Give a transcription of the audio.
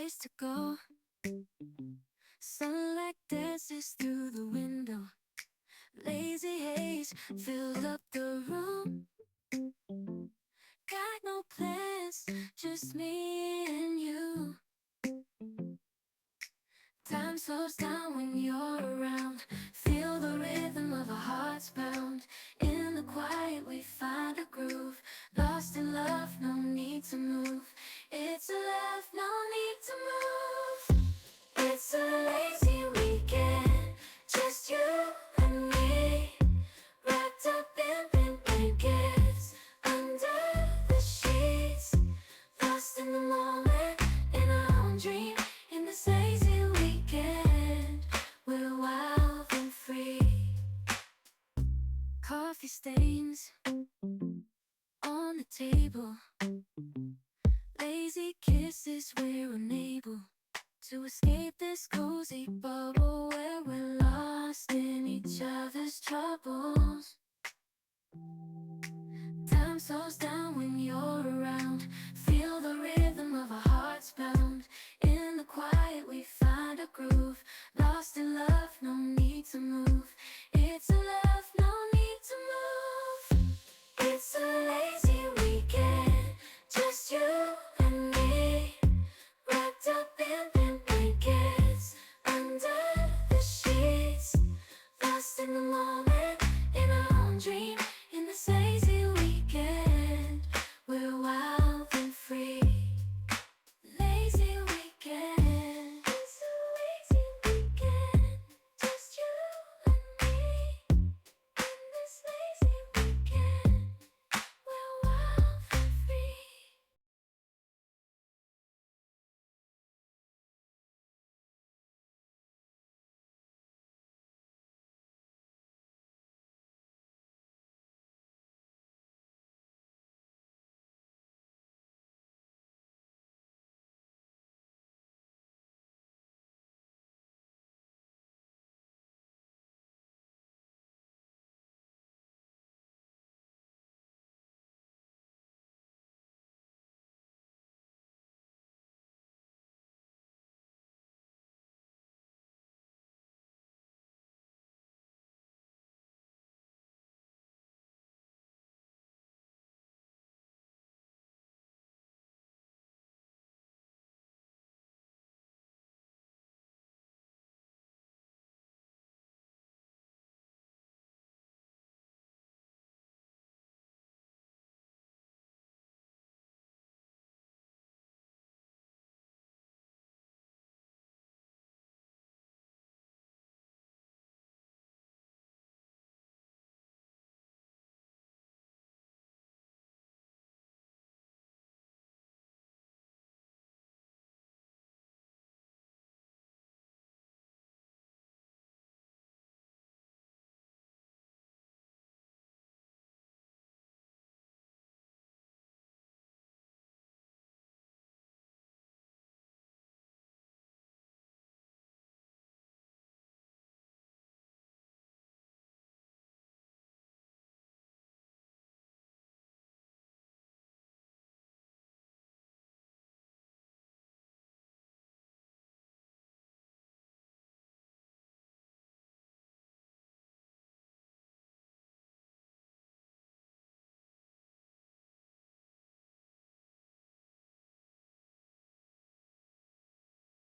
place to go. Sunlight dances through the window. Lazy haze filled up the room. Got no plans, just me and you. Time slows down when you're around. Feel the rhythm of our hearts pound. In the quiet we find a groove. Lost in love, no need to move. It's a love, no need to move. It's a lazy weekend, just you and me. Wrapped up in pink blankets, under the sheets. Lost in the moment, in our own dream. In this lazy weekend, we're wild and free. Coffee stains on the table. Lazy kisses, we're unable to escape this cozy bubble where we're lost in each other's troubles. Time slows down